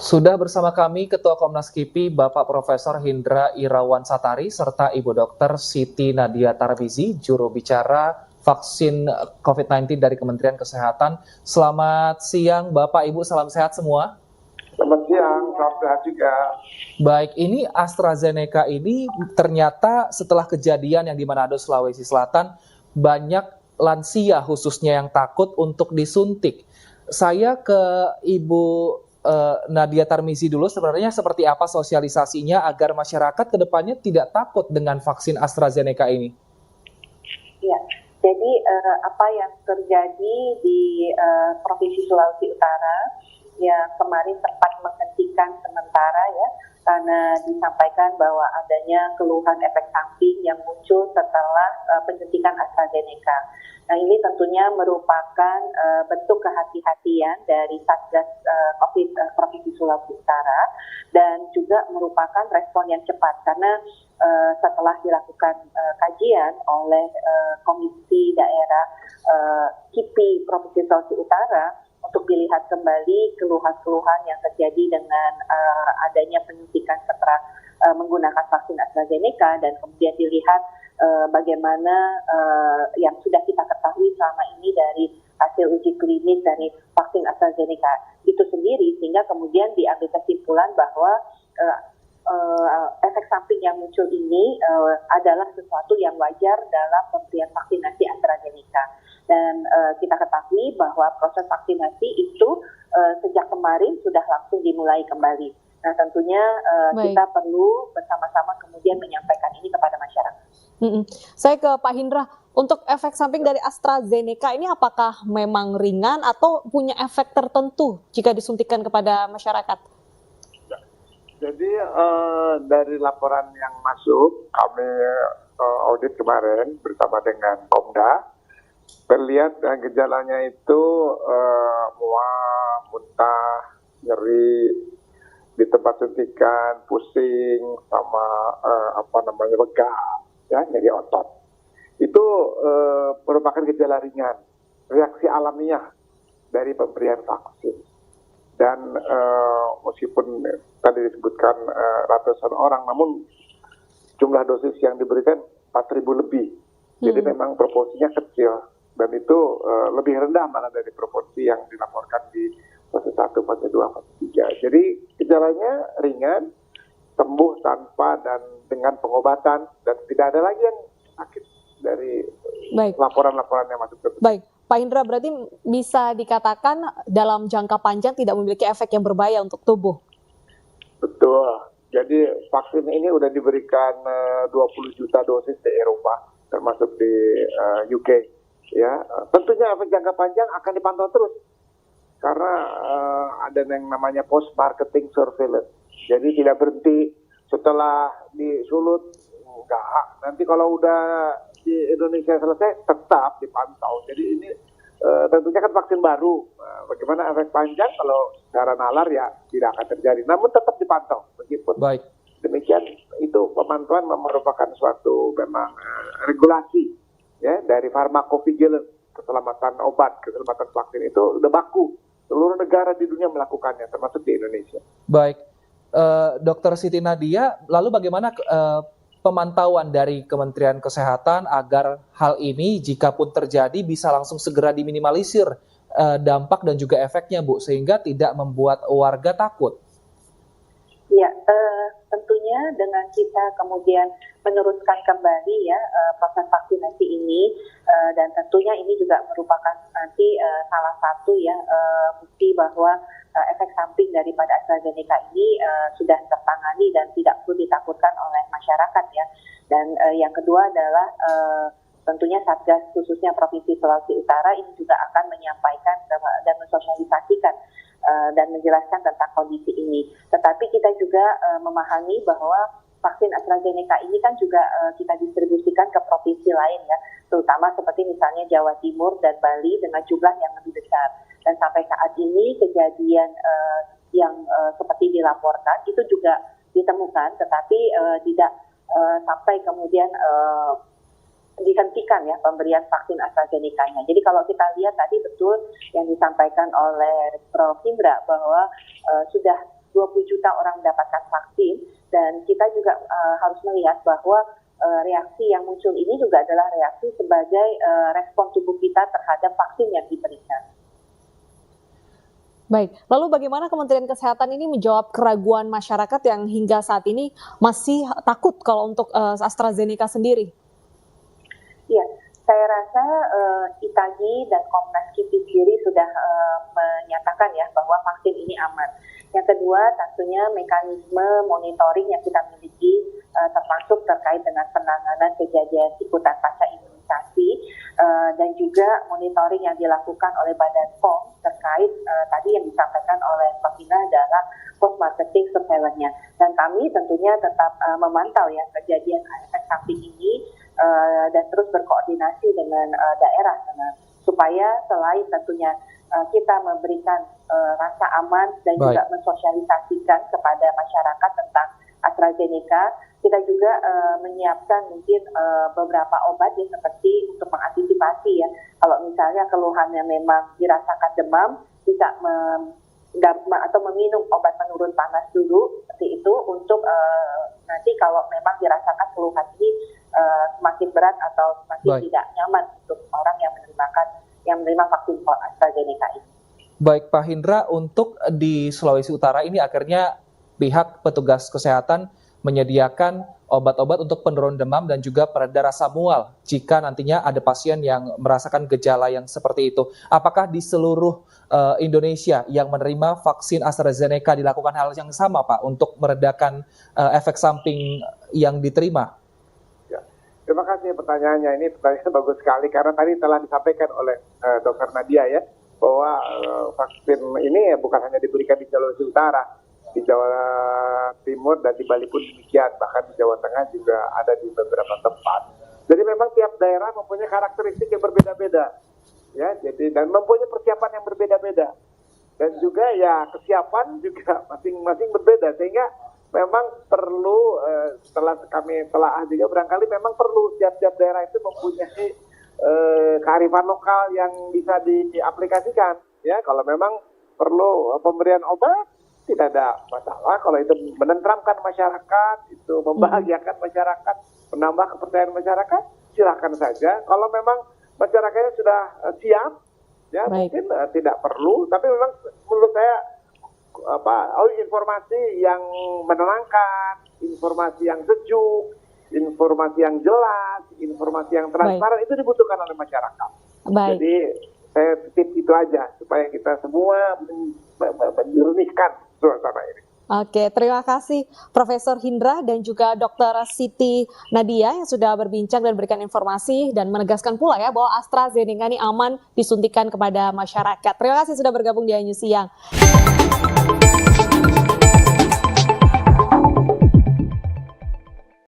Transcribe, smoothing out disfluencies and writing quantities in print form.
Sudah bersama kami Ketua Komnas KIPI Bapak Profesor Hindra Irawan Satari serta Ibu Dr. Siti Nadia Tarmizi, juru bicara vaksin COVID-19 dari Kementerian Kesehatan. Selamat siang Bapak Ibu, salam sehat semua. Selamat siang, salam sehat juga. Baik, ini AstraZeneca ini ternyata setelah kejadian yang di Manado, Sulawesi Selatan, banyak lansia khususnya yang takut untuk disuntik. Saya ke Ibu Nadia Tarmizi dulu, sebenarnya seperti apa sosialisasinya agar masyarakat ke depannya tidak takut dengan vaksin AstraZeneca ini? Ya, jadi apa yang terjadi di Provinsi Sulawesi Utara yang kemarin sempat menghentikan sementara ya, karena disampaikan bahwa adanya keluhan efek samping yang muncul setelah penyuntikan AstraZeneca. Nah, ini tentunya merupakan bentuk kehati-hatian dari Satgas COVID Provinsi Sulawesi Utara dan juga merupakan respon yang cepat karena setelah dilakukan kajian oleh Komisi Daerah KIPI Provinsi Sulawesi Utara untuk dilihat kembali keluhan-keluhan yang terjadi dengan adanya penyuntikan setelah menggunakan vaksin AstraZeneca dan kemudian dilihat bagaimana yang sudah kita ketahui selama ini dari hasil uji klinis dari vaksin AstraZeneca itu sendiri, sehingga kemudian diambil kesimpulan bahwa efek samping yang muncul ini adalah sesuatu yang wajar dalam pemberian vaksinasi AstraZeneca. Dan kita ketahui bahwa proses vaksinasi itu sejak kemarin sudah langsung dimulai kembali. Nah, tentunya kita perlu bersama-sama kemudian menyampaikan ini kepada masyarakat. Saya ke Pak Hindra, untuk efek samping dari AstraZeneca ini apakah memang ringan atau punya efek tertentu jika disuntikan kepada masyarakat? Jadi dari laporan yang masuk, kami audit kemarin bersama dengan Komda, terlihat gejalanya itu mual, muntah, nyeri di tempat suntikan, pusing, sama begah, ya, nyeri otot. Itu merupakan gejala ringan, reaksi alamiah dari pemberian vaksin. Dan meskipun tadi disebutkan ratusan orang, namun jumlah dosis yang diberikan 4.000 lebih. Jadi memang proporsinya kecil. Dan itu lebih rendah malah dari proporsi yang dilaporkan di fase 1, fase 2, fase 3. Jadi gejalanya ringan, sembuh tanpa dan dengan pengobatan, dan tidak ada lagi yang sakit dari laporan-laporan yang masuk tersebut. Baik, Pak Hindra, berarti bisa dikatakan dalam jangka panjang tidak memiliki efek yang berbahaya untuk tubuh? Betul. Jadi vaksin ini sudah diberikan 20 juta dosis di Eropa, termasuk di UK. Ya, tentunya efek jangka panjang akan dipantau terus karena ada yang namanya post marketing surveillance. Jadi tidak berhenti setelah disulut, enggak. Nanti kalau udah di Indonesia selesai tetap dipantau. Jadi ini tentunya kan vaksin baru. Bagaimana efek panjang kalau secara nalar ya tidak akan terjadi. Namun tetap dipantau meskipun. Baik. Demikian itu pemantauan merupakan suatu memang regulasi. Ya, dari pharmacovigilance, keselamatan obat, keselamatan vaksin itu udah baku. Seluruh negara di dunia melakukannya, termasuk di Indonesia. Baik, Dr. Siti Nadia, lalu bagaimana pemantauan dari Kementerian Kesehatan agar hal ini jika pun terjadi bisa langsung segera diminimalisir dampak dan juga efeknya, Bu, sehingga tidak membuat warga takut? Ya, tentunya dengan kita kemudian meneruskan kembali ya proses vaksinasi ini dan tentunya ini juga merupakan nanti salah satu ya bukti bahwa efek samping daripada AstraZeneca ini sudah tertangani dan tidak perlu ditakutkan oleh masyarakat ya. Dan yang kedua adalah tentunya Satgas khususnya Provinsi Sulawesi Utara ini juga akan menyampaikan dan mensosialisasikan dan menjelaskan tentang kondisi ini. Tetapi kita juga memahami bahwa vaksin AstraZeneca ini kan juga kita distribusikan ke provinsi lain ya, terutama seperti misalnya Jawa Timur dan Bali dengan jumlah yang lebih besar. Dan sampai saat ini kejadian yang seperti dilaporkan itu juga ditemukan, tetapi tidak sampai kemudian dihentikan ya pemberian vaksin AstraZeneca-nya. Jadi kalau kita lihat tadi betul yang disampaikan oleh Prof. Hindra bahwa sudah 20 ketika orang mendapatkan vaksin, dan kita juga harus melihat bahwa reaksi yang muncul ini juga adalah reaksi sebagai respon tubuh kita terhadap vaksin yang diberikan. Baik, lalu bagaimana Kementerian Kesehatan ini menjawab keraguan masyarakat yang hingga saat ini masih takut kalau untuk AstraZeneca sendiri? Ya, saya rasa ITAGI dan Komnas KIPI sendiri sudah menyatakan ya bahwa vaksin ini aman. Yang kedua, tentunya mekanisme monitoring yang kita miliki termasuk terkait dengan penanganan kejadian ikutan pasca imunisasi dan juga monitoring yang dilakukan oleh Badan POM terkait tadi yang disampaikan oleh Pak Vina adalah post-marketing surveillance-nya. Dan kami tentunya tetap memantau ya kejadian efek samping ini dan terus berkoordinasi dengan daerah supaya selain tentunya kita memberikan rasa aman dan juga mensosialisasikan kepada masyarakat tentang AstraZeneca, kita juga menyiapkan mungkin beberapa obat ya seperti untuk mengantisipasi ya. Kalau misalnya keluhannya memang dirasakan demam, bisa atau meminum obat penurun panas dulu seperti itu untuk nanti kalau memang dirasakan keluhan ini semakin berat atau semakin tidak nyaman untuk orang yang menerima vaksin AstraZeneca ini. Baik Pak Hindra, untuk di Sulawesi Utara ini akhirnya pihak petugas kesehatan menyediakan obat-obat untuk penurun demam dan juga pereda rasa mual jika nantinya ada pasien yang merasakan gejala yang seperti itu. Apakah di seluruh Indonesia yang menerima vaksin AstraZeneca dilakukan hal yang sama Pak untuk meredakan efek samping yang diterima? Ya. Terima kasih pertanyaannya. Ini pertanyaan bagus sekali karena tadi telah disampaikan oleh Dr. Nadia ya bahwa vaksin ini bukan hanya diberikan di Sulawesi Utara, di Jawa Timur dan di Bali pun demikian, bahkan di Jawa Tengah juga ada di beberapa tempat. Jadi memang tiap daerah mempunyai karakteristik yang berbeda-beda, ya. Jadi dan mempunyai persiapan yang berbeda-beda, dan juga ya kesiapan juga masing-masing berbeda, sehingga memang perlu setelah kami telaah juga barangkali memang perlu tiap-tiap daerah itu mempunyai kearifan lokal yang bisa diaplikasikan, ya. Kalau memang perlu pemberian obat, tidak ada masalah. Kalau itu menenteramkan masyarakat, itu membahagiakan masyarakat, menambah kepercayaan masyarakat, silakan saja. Kalau memang masyarakatnya sudah siap, ya mungkin tidak perlu. Tapi memang menurut saya informasi yang menenangkan, informasi yang sejuk, informasi yang jelas, informasi yang transparan itu dibutuhkan oleh masyarakat. Jadi saya titip itu aja supaya kita semua menjernihkan suasana ini. Oke, terima kasih Profesor Hindra dan juga Dr. Siti Nadia yang sudah berbincang dan berikan informasi dan menegaskan pula ya bahwa AstraZeneca ini aman disuntikan kepada masyarakat. Terima kasih sudah bergabung di News Siang.